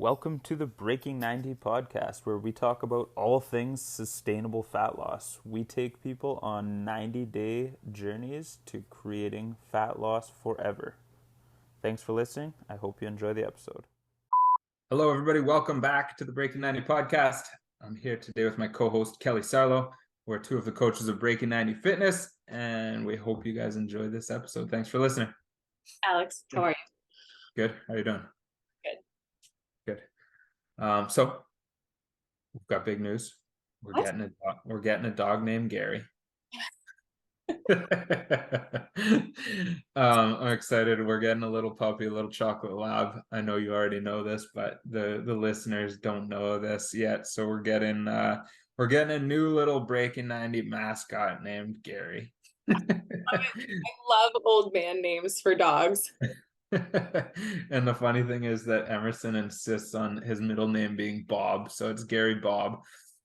Welcome to the Breaking 90 podcast, where we talk about all things sustainable fat loss. We take people on 90-day journeys to creating fat loss forever. Thanks for listening. I hope you enjoy the episode. Hello, everybody. Welcome back to the Breaking 90 podcast. I'm here today with my co-host, Kelly Sarlo. We're two of the coaches of Breaking 90 Fitness, and we hope you guys enjoy this episode. Thanks for listening. Alex, how are you? Good. How are you doing? Good. So we've got big news. We're What? getting a dog named Gary. I'm excited. We're getting a little puppy, a little chocolate lab. I know you already know this, but the listeners don't know this yet. So we're getting a new little Breaking 90 mascot named Gary. I love old man names for dogs. And the funny thing is that Emerson insists on his middle name being Bob, so it's Gary Bob,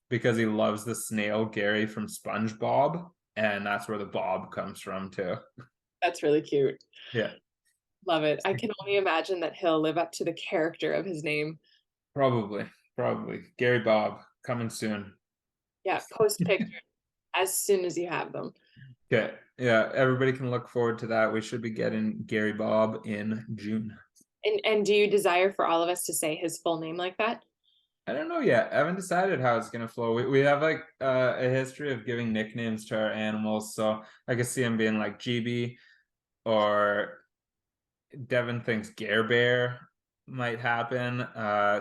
because he loves the snail Gary from SpongeBob, and that's where the Bob comes from too. That's really cute. Yeah, Love it. I can only imagine that he'll live up to the character of his name. probably Gary Bob coming soon. Yeah, post pictures as soon as you have them. Okay, yeah, everybody can look forward to that. We should be getting Gary Bob in June. And do you desire for all of us to say his full name like that? I don't know yet. I haven't decided how it's gonna flow. We have like a history of giving nicknames to our animals, so I could see him being like GB, or Devin thinks Gare Bear might happen.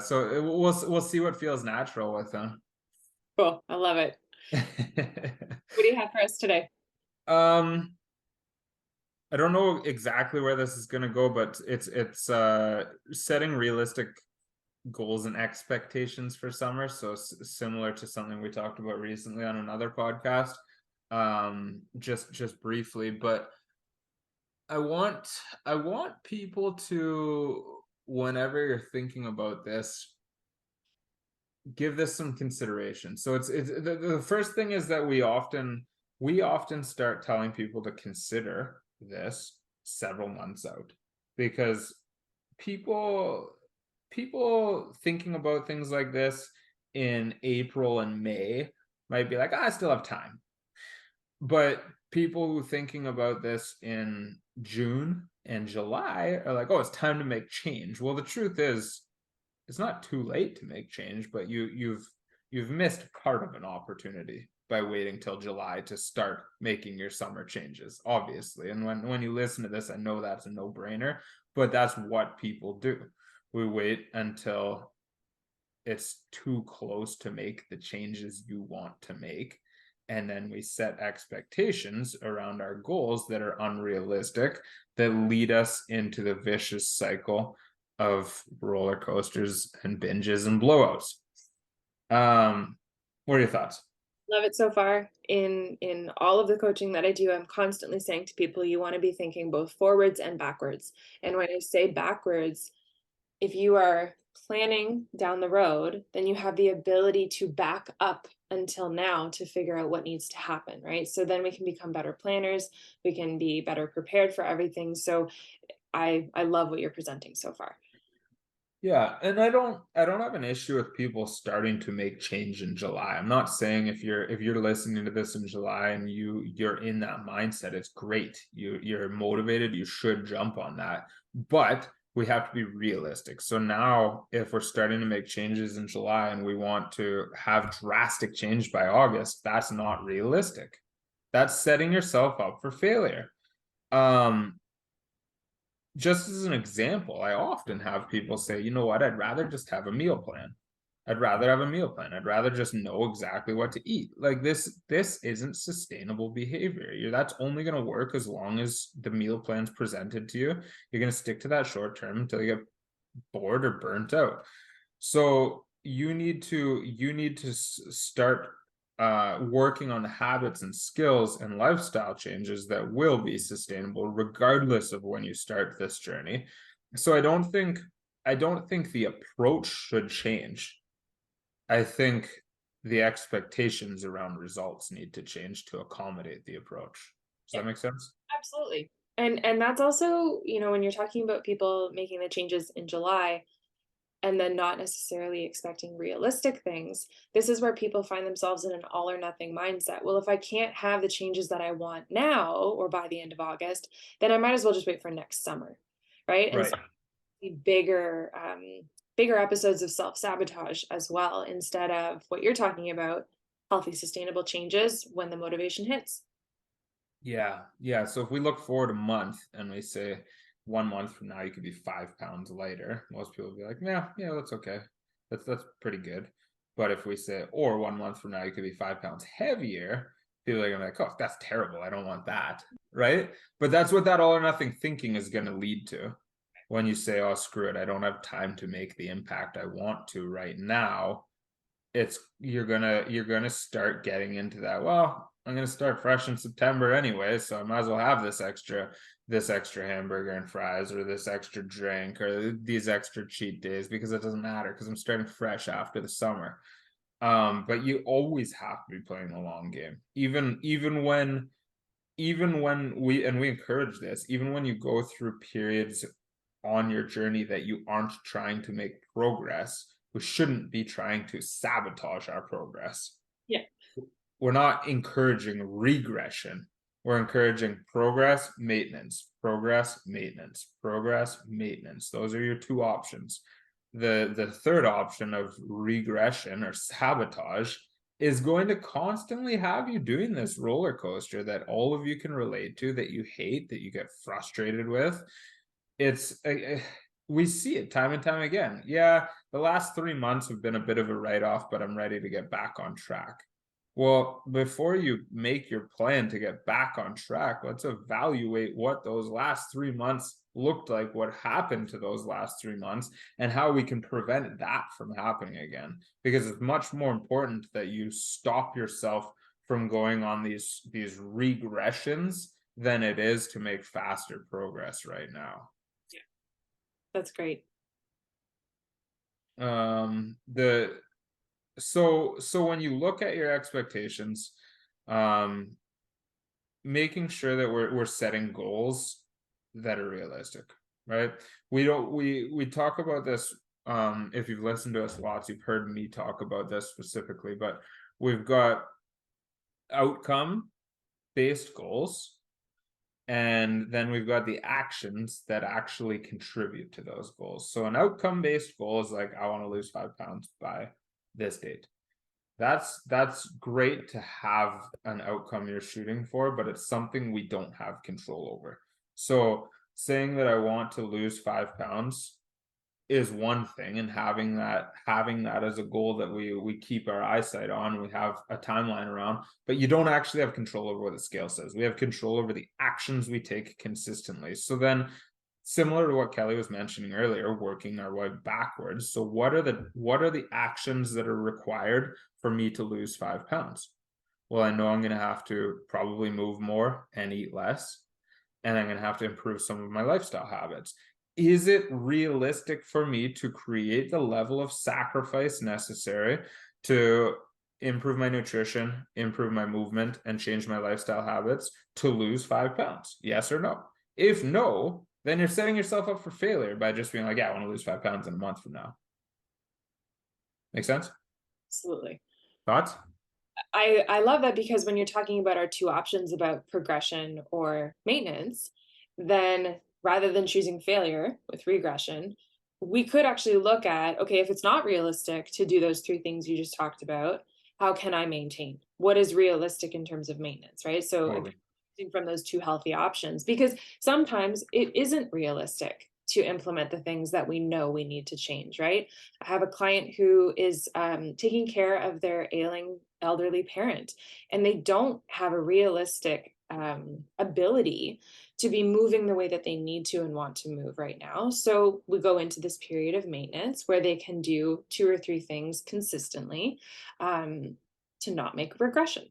So we'll see what feels natural with him. Cool. I love it. What do you have for us today? I don't know exactly where this is gonna go, but it's setting realistic goals and expectations for summer. So similar to something we talked about recently on another podcast, just briefly, but I want people to, whenever you're thinking about this, give this some consideration. So it's the first thing is that we often start telling people to consider this several months out, because people thinking about things like this in April and May might be like, I still have time. But people who thinking about this in June and July are like, oh, it's time to make change. Well, the truth is, it's not too late to make change, but you've missed part of an opportunity by waiting till July to start making your summer changes, obviously. And when you listen to this, I know that's a no-brainer, but that's what people do. We wait until it's too close to make the changes you want to make, and then we set expectations around our goals that are unrealistic, that lead us into the vicious cycle of roller coasters and binges and blowouts. What are your thoughts? Love it so far. In all of the coaching that I do, I'm constantly saying to people, you want to be thinking both forwards and backwards. And when I say backwards, if you are planning down the road, then you have the ability to back up until now to figure out what needs to happen, right? So then we can become better planners, we can be better prepared for everything. So I love what you're presenting so far. Yeah, and I don't have an issue with people starting to make change in July. I'm not saying if you're listening to this in July and you're in that mindset, it's great. You're motivated, you should jump on that. But we have to be realistic. So now if we're starting to make changes in July and we want to have drastic change by August, that's not realistic. That's setting yourself up for failure. Just as an example, I often have people say, you know what, I'd rather just have a meal plan. I'd rather just know exactly what to eat. Like this isn't sustainable behavior. That's only going to work as long as the meal plan's presented to you. You're going to stick to that short term until you get bored or burnt out. So you need to start working on the habits and skills and lifestyle changes that will be sustainable regardless of when you start this journey. So I don't think the approach should change. I think the expectations around results need to change to accommodate the approach. Does that make sense? Absolutely. And that's also, when you're talking about people making the changes in July, and then not necessarily expecting realistic things, this is where people find themselves in an all or nothing mindset. Well, if I can't have the changes that I want now or by the end of August, then I might as well just wait for next summer, right? And Right. so bigger bigger episodes of self-sabotage as well, instead of what you're talking about, healthy sustainable changes when the motivation hits. Yeah. Yeah. So if we look forward a month and we say 1 month from now you could be 5 pounds lighter, most people will be like, yeah, that's okay. That's pretty good. But if we say, or 1 month from now you could be 5 pounds heavier, people are gonna be like, oh, that's terrible. I don't want that. Right. But that's what that all or nothing thinking is gonna lead to. When you say, oh, screw it, I don't have time to make the impact I want to right now, it's you're gonna start getting into that. Well, I'm gonna start fresh in September anyway, so I might as well have this extra hamburger and fries, or this extra drink, or these extra cheat days, because it doesn't matter because I'm starting fresh after the summer. But you always have to be playing the long game, even when we encourage this, even when you go through periods on your journey that you aren't trying to make progress, we shouldn't be trying to sabotage our progress. Yeah. We're not encouraging regression. We're encouraging progress, maintenance, progress, maintenance, progress, maintenance. Those are your two options. The third option of regression or sabotage is going to constantly have you doing this roller coaster that all of you can relate to, that you hate, that you get frustrated with. It's we see it time and time again. Yeah, the last 3 months have been a bit of a write-off, but I'm ready to get back on track. Well, before you make your plan to get back on track, let's evaluate what those last 3 months looked like, what happened to those last 3 months, and how we can prevent that from happening again. Because it's much more important that you stop yourself from going on these regressions than it is to make faster progress right now. That's great. The so when you look at your expectations, making sure that we're setting goals that are realistic, right? We talk about this. If you've listened to us lots, you've heard me talk about this specifically, but we've got outcome based goals, and then we've got the actions that actually contribute to those goals. So an outcome based goal is like, I want to lose 5 pounds by this date. That's great to have an outcome you're shooting for, but it's something we don't have control over. So saying that I want to lose 5 pounds is one thing, and having that as a goal that we keep our eyesight on, we have a timeline around, but you don't actually have control over what the scale says. We have control over the actions we take consistently. So then, similar to what Kelly was mentioning earlier, working our way backwards. So what are the actions that are required for me to lose 5 pounds? Well, I know I'm going to have to probably move more and eat less, and I'm going to have to improve some of my lifestyle habits. Is it realistic for me to create the level of sacrifice necessary to improve my nutrition, improve my movement, and change my lifestyle habits to lose 5 pounds? Yes or no? If no, then you're setting yourself up for failure by just being like, yeah, I want to lose 5 pounds in a month from now. Make sense? Absolutely. Thoughts? I love that, because when you're talking about our two options about progression or maintenance, then rather than choosing failure with regression, we could actually look at, okay, if it's not realistic to do those three things you just talked about, how can I maintain? What is realistic in terms of maintenance, right? So Totally. from those two healthy options, because sometimes it isn't realistic to implement the things that we know we need to change, right? I have a client who is taking care of their ailing elderly parent, and they don't have a realistic ability to be moving the way that they need to and want to move right now. So we go into this period of maintenance where they can do 2 or 3 things consistently to not make regression.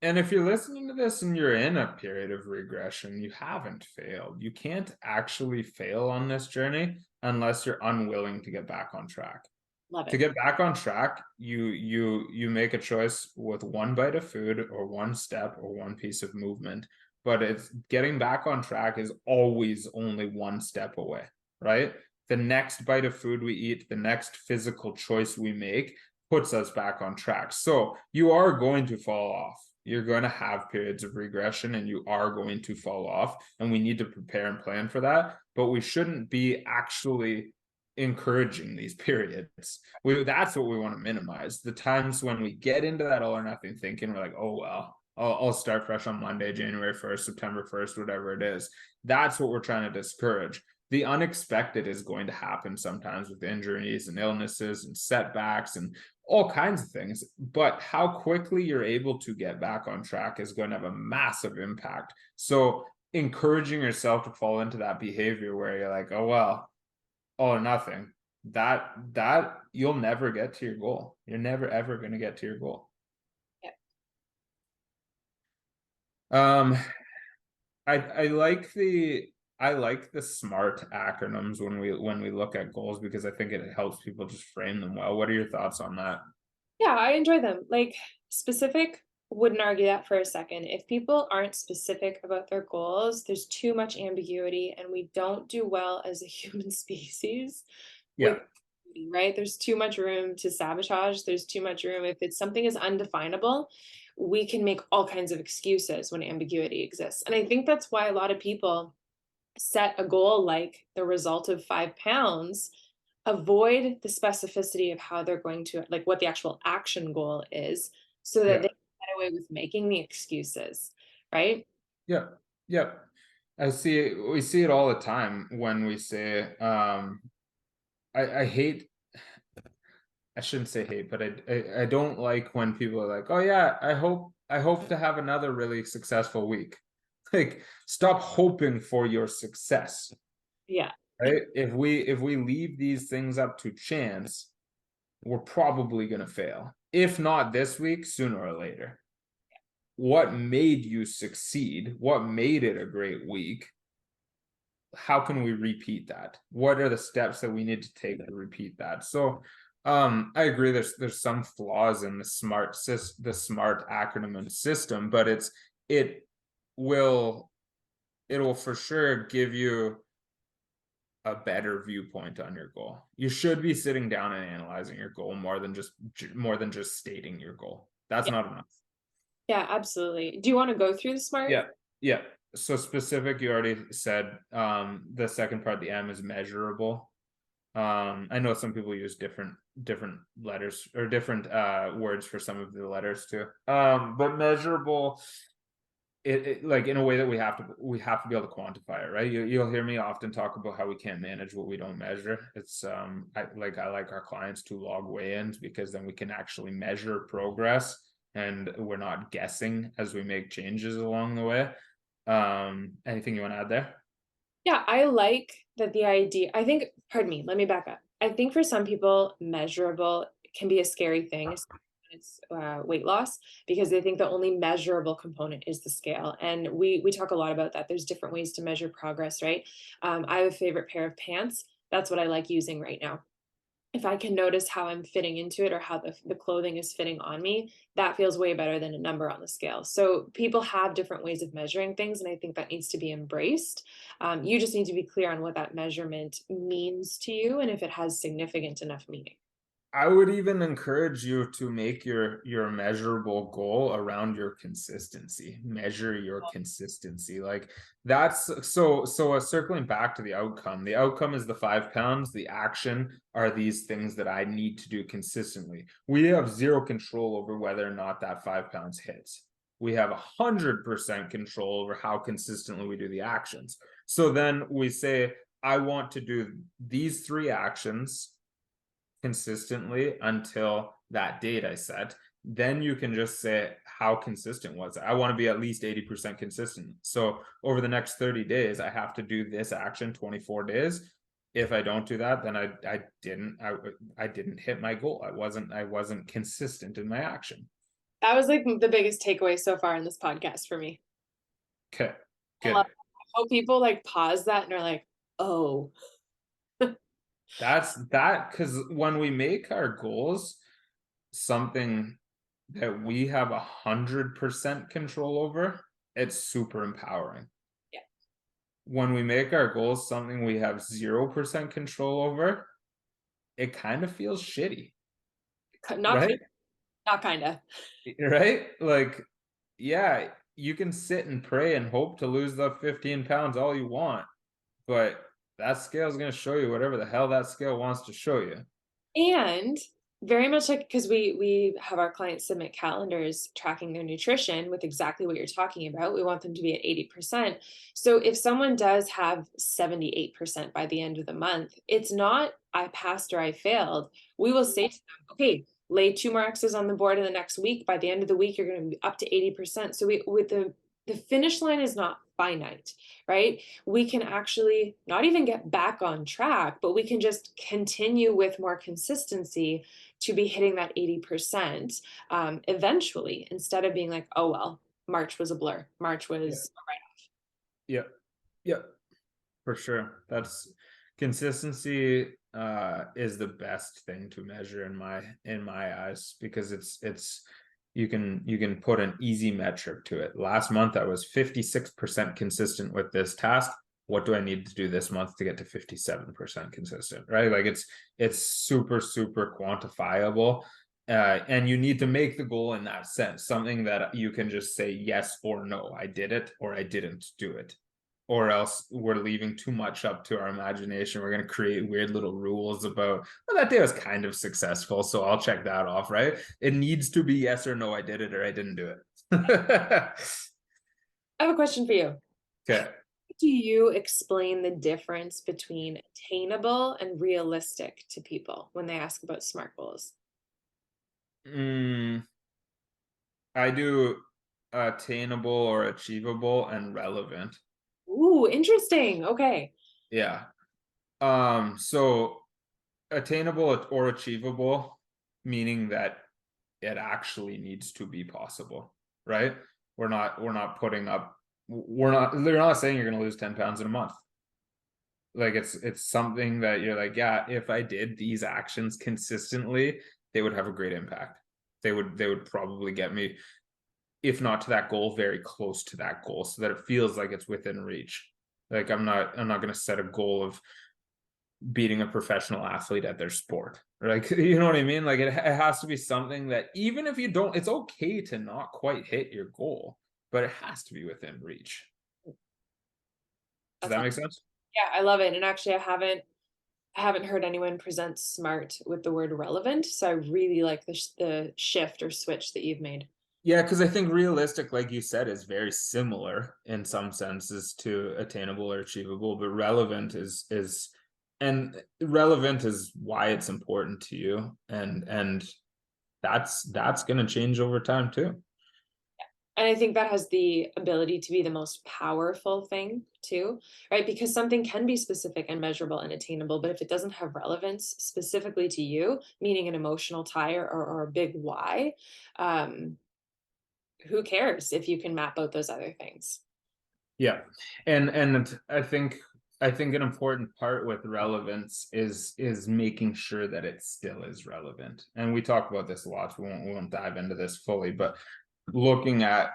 And if you're listening to this and you're in a period of regression, you haven't failed. You can't actually fail on this journey unless you're unwilling to get back on track. Love To it. get back on track, you make a choice with one bite of food or one step or one piece of movement. But it's getting back on track is always only one step away, right? the next bite of food we eat, the next physical choice we make puts us back on track. So you are going to fall off. You're going to have periods of regression and you are going to fall off. And we need to prepare and plan for that. But we shouldn't be actually encouraging these periods. That's what we want to minimize. The times when we get into that all or nothing thinking, we're like, oh, well, I'll start fresh on Monday, January 1st, September 1st, whatever it is. That's what we're trying to discourage. The unexpected is going to happen sometimes with injuries and illnesses and setbacks and all kinds of things. But how quickly you're able to get back on track is going to have a massive impact. So encouraging yourself to fall into that behavior where you're like, oh, well, all or nothing, that you'll never get to your goal. You're never ever going to get to your goal. Yeah. I like the SMART acronyms when we look at goals, because I think it helps people just frame them well. What are your thoughts on that? Yeah, I enjoy them. Like specific, wouldn't argue that for a second. If people aren't specific about their goals, there's too much ambiguity and we don't do well as a human species with, right? There's too much room to sabotage. There's too much room. If it's something is undefinable, we can make all kinds of excuses when ambiguity exists. And I think that's why a lot of people set a goal like the result of 5 pounds, avoid the specificity of how they're going to, like what the actual action goal is, so that they can get away with making the excuses, right? Yeah. We see it all the time when we say, I hate, I shouldn't say hate, but I don't like when people are like, oh yeah, I hope to have another really successful week. Like, stop hoping for your success. Yeah. Right? If we leave these things up to chance, we're probably going to fail. If not this week, sooner or later. What made you succeed? What made it a great week? How can we repeat that? What are the steps that we need to take to repeat that? So I agree there's some flaws in the SMART acronym and system, but it will for sure give you a better viewpoint on your goal. You should be sitting down and analyzing your goal more than just stating your goal. That's not enough. Yeah, absolutely. Do you want to go through the SMART? Yeah. So specific, you already said. The second part, the M, is measurable. I know some people use different letters or different words for some of the letters too. But measurable, it like in a way that we have to be able to quantify it, right? You'll hear me often talk about how we can't manage what we don't measure. It's I like our clients to log weigh-ins, because then we can actually measure progress and we're not guessing as we make changes along the way. Anything you want to add there? Yeah, I like that the idea, I think, pardon me, let me back up. I think for some people, measurable can be a scary thing, especially when it's weight loss, because they think the only measurable component is the scale. And we talk a lot about that. There's different ways to measure progress, right? I have a favorite pair of pants. That's what I like using right now. If I can notice how I'm fitting into it or how the clothing is fitting on me, that feels way better than a number on the scale. So people have different ways of measuring things, and I think that needs to be embraced. You just need to be clear on what that measurement means to you and if it has significant enough meaning. I would even encourage you to make your measurable goal around your consistency. Measure your consistency. Like, that's so circling back to the outcome. The outcome is the 5 pounds. The action are these things that I need to do consistently. We have zero control over whether or not that 5 pounds hits. We have 100% control over how consistently we do the actions. So then we say, I want to do these 3 actions consistently until that date I set. Then you can just say, how consistent was it? I want to be at least 80% consistent. So over the next 30 days, I have to do this action 24 days. If I don't do that, then I didn't hit my goal. I wasn't consistent in my action. That was like the biggest takeaway so far in this podcast for me. Okay, I good. hope people like pause that and are like, oh. That's that, because when we make our goals something that we have 100% control over, it's super empowering. Yeah. when we make our goals something we have 0% control over, it kind of feels shitty, Not right? kind, not kinda. Right? Like, yeah, you can sit and pray and hope to lose the 15 pounds all you want, but that scale is going to show you whatever the hell that scale wants to show you. And very much like, because we have our clients submit calendars tracking their nutrition with exactly what you're talking about. We want them to be at 80%. So if someone does have 78% by the end of the month, it's not I passed or I failed. We will say to them, okay, lay 2 more X's on the board in the next week. By the end of the week, you're going to be up to 80%. So we with the finish line is not finite, right? We can actually not even get back on track, but we can just continue with more consistency to be hitting that 80% eventually, instead of being like, oh, well, March was a blur. March was Yeah. Yeah. For sure. That's consistency is the best thing to measure in my eyes, because it's you can put an easy metric to it. Last month I was 56% consistent with this task. What do I need to do this month to get to 57% consistent? Right? Like it's super, super quantifiable. And you need to make the goal in that sense, something that you can just say yes or no. I did it or I didn't do it, or else we're leaving too much up to our imagination. We're going to create weird little rules about, well, that day was kind of successful, so I'll check that off, right? It needs to be yes or no, I did it or I didn't do it. I have a question for you. Okay. Do you explain the difference between attainable and realistic to people when they ask about SMART goals? I do attainable or achievable and relevant. Ooh, interesting. Okay. Yeah. So attainable or achievable, meaning that it actually needs to be possible, right? We're not putting up, they're not saying you're going to lose 10 pounds in a month. Like it's something that you're like, yeah, if I did these actions consistently, they would have a great impact. They would probably get me, if not to that goal, very close to that goal, so that it feels like it's within reach. Like I'm not going to set a goal of beating a professional athlete at their sport. Like, you know what I mean? Like it has to be something that, even if you don't, it's okay to not quite hit your goal, but it has to be within reach. Does That's that awesome. make sense? Yeah, I love it. And actually, I haven't heard anyone present SMART with the word relevant. So I really like the shift or switch that you've made. Yeah, because I think realistic, like you said, is very similar in some senses to attainable or achievable, but relevant is why it's important to you, and that's going to change over time too. And I think that has the ability to be the most powerful thing too, right? Because something can be specific and measurable and attainable, but if it doesn't have relevance specifically to you, meaning an emotional tie or a big why, um, who cares if you can map out those other things? Yeah, and I think an important part with relevance is making sure that it still is relevant. And we talk about this a lot. We won't dive into this fully, but looking at,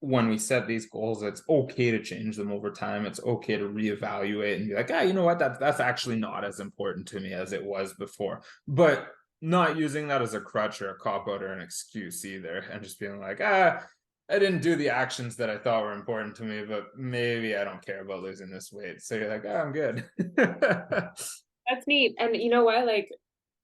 when we set these goals, it's okay to change them over time. It's okay to reevaluate and be like, you know what, that's actually not as important to me as it was before. But not using that as a crutch or a cop out or an excuse either, and just being like, I didn't do the actions that I thought were important to me, but maybe I don't care about losing this weight. So you're like, I'm good. That's neat. And you know what? Like,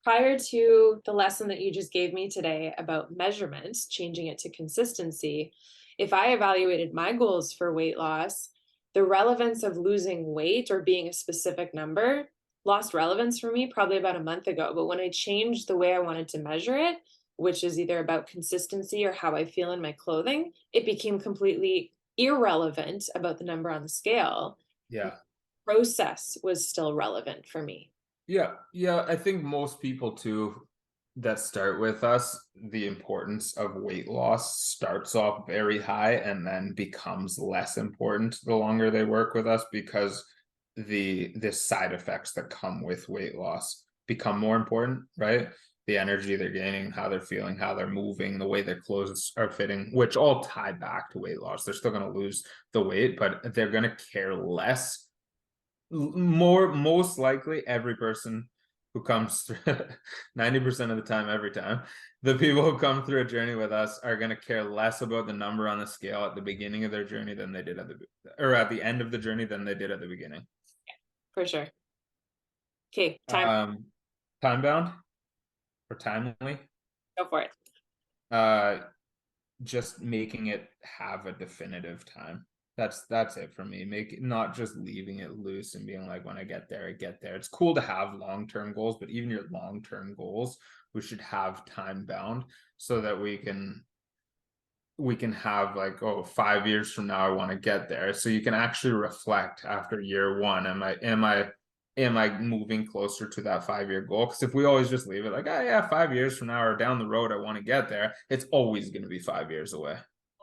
prior to the lesson that you just gave me today about measurements, changing it to consistency, if I evaluated my goals for weight loss, the relevance of losing weight or being a specific number lost relevance for me probably about a month ago. But when I changed the way I wanted to measure it, which is either about consistency or how I feel in my clothing, it became completely irrelevant about the number on the scale. Yeah. Process was still relevant for me. Yeah, I think most people too that start with us, the importance of weight loss starts off very high and then becomes less important the longer they work with us, because the side effects that come with weight loss become more important, right? the energy they're gaining, how they're feeling, how they're moving, the way their clothes are fitting, which all tie back to weight loss. They're still going to lose the weight, but they're going to care less. Most likely, every person who comes through 90% of the time, every time, the people who come through a journey with us are going to care less about the number on the scale at the beginning of their journey than they did at the end of the journey than they did at the beginning. For sure. Okay, time. Time bound or timely? Go for it. Just making it have a definitive time. That's it for me. Not just leaving it loose and being like, when I get there, I get there. It's cool to have long-term goals, but even your long-term goals, we should have time bound so that we can have like, 5 years from now I want to get there. So you can actually reflect after year one. Am I moving closer to that 5-year goal? Because if we always just leave it like, oh yeah, 5 years from now or down the road I want to get there, it's always going to be 5 years away.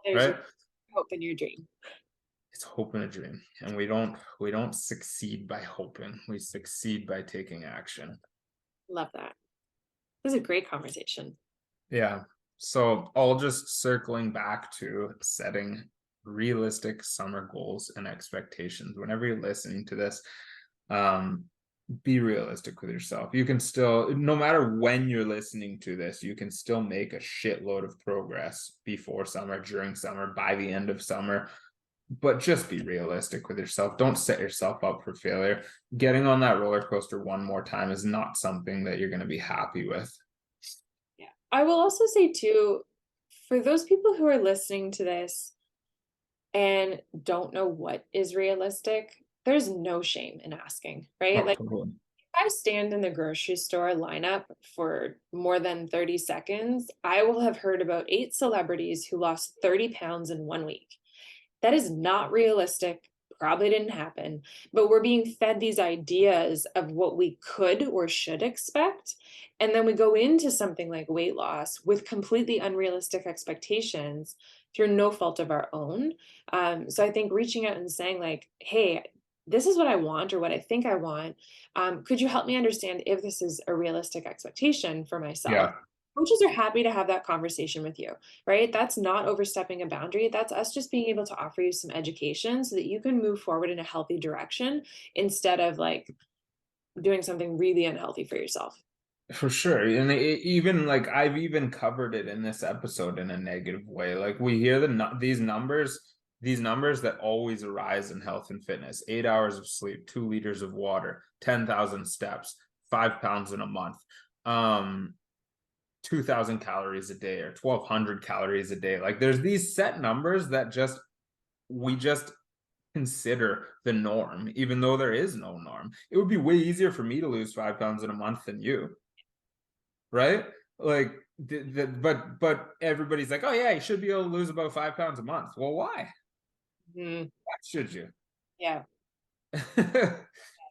There's right? your hope in your dream. It's hope and a dream, and we don't succeed by hoping. We succeed by taking action. Love that. This is a great conversation. Yeah. So all just circling back to setting realistic summer goals and expectations. Whenever you're listening to this, be realistic with yourself. You can still, no matter when you're listening to this, you can still make a shitload of progress before summer, during summer, by the end of summer. But just be realistic with yourself. Don't set yourself up for failure. Getting on that roller coaster one more time is not something that you're going to be happy with. Yeah. I will also say too, for those people who are listening to this and don't know what is realistic, there's no shame in asking, right? Like, Totally. if I stand in the grocery store lineup for more than 30 seconds, I will have heard about 8 celebrities who lost 30 pounds in 1 week. That is not realistic, probably didn't happen, but we're being fed these ideas of what we could or should expect. And then we go into something like weight loss with completely unrealistic expectations through no fault of our own. So I think reaching out and saying, like, hey, this is what I want or what I think I want. Could you help me understand if this is a realistic expectation for myself? Yeah. Coaches are happy to have that conversation with you, right? That's not overstepping a boundary. That's us just being able to offer you some education so that you can move forward in a healthy direction instead of like doing something really unhealthy for yourself. For sure. And even like I've even covered it in this episode in a negative way. Like we hear these numbers that always arise in health and fitness: 8 hours of sleep, 2 liters of water, 10,000 steps, 5 pounds in a month, 2,000 calories a day or 1,200 calories a day. Like there's these set numbers that we just consider the norm, even though there is no norm. It would be way easier for me to lose 5 pounds in a month than you, right? Like but everybody's like, oh yeah, you should be able to lose about 5 pounds a month. Well, why? Why should you? Yeah.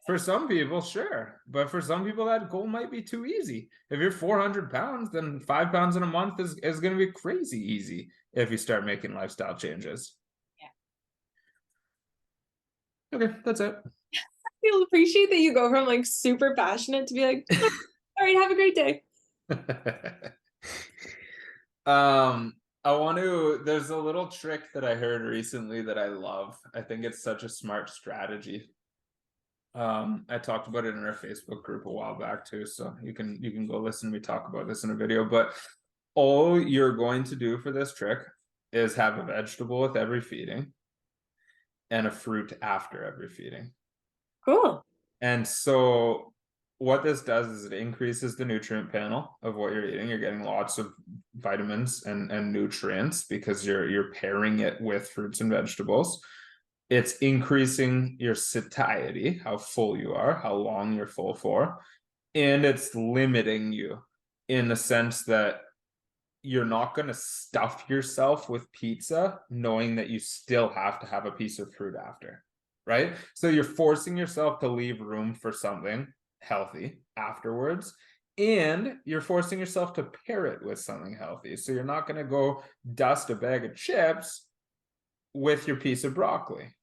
For some people, sure, but for some people that goal might be too easy. If you're 400 pounds, then 5 pounds in a month is going to be crazy easy if you start making lifestyle changes. Yeah. Okay, that's it. I appreciate that you go from like super passionate to be like, all right, have a great day. There's a little trick that I heard recently that I love. I think it's such a smart strategy. I talked about it in our Facebook group a while back too, so you can go listen to me talk about this in a video. But all you're going to do for this trick is have a vegetable with every feeding and a fruit after every feeding. Cool. And so what this does is it increases the nutrient panel of what you're eating. You're getting lots of vitamins and nutrients because you're pairing it with fruits and vegetables. It's increasing your satiety, how full you are, how long you're full for, and it's limiting you in the sense that you're not going to stuff yourself with pizza knowing that you still have to have a piece of fruit after, right? So you're forcing yourself to leave room for something healthy afterwards, and you're forcing yourself to pair it with something healthy. So you're not going to go dust a bag of chips with your piece of broccoli.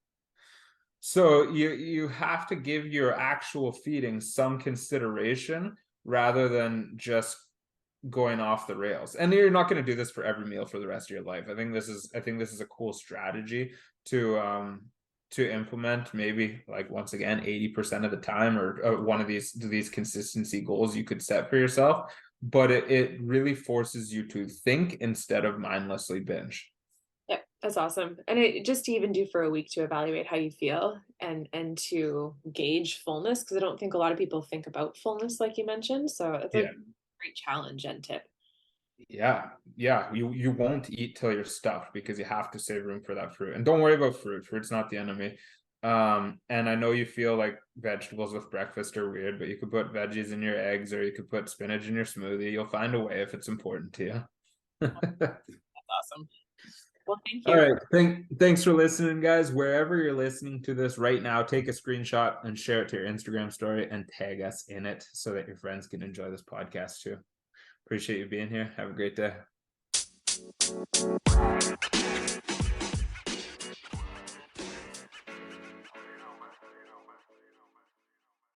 So you have to give your actual feeding some consideration rather than just going off the rails. And you're not going to do this for every meal for the rest of your life. I think this is a cool strategy to implement, maybe like once again 80% of the time, or one of these consistency goals you could set for yourself. But it really forces you to think instead of mindlessly binge. Yep, that's awesome. And it just to even do for a week to evaluate how you feel and to gauge fullness, because I don't think a lot of people think about fullness like you mentioned. So it's a great challenge and tip. Yeah, you won't eat till you're stuffed because you have to save room for that fruit. And don't worry about fruit's not the enemy. And I know you feel like vegetables with breakfast are weird, but you could put veggies in your eggs, or you could put spinach in your smoothie. You'll find a way if it's important to you. That's awesome. Well, thank you. All right. Thanks for listening, guys. Wherever you're listening to this right now, take a screenshot and share it to your Instagram story and tag us in it so that your friends can enjoy this podcast too. Appreciate you being here. Have a great day.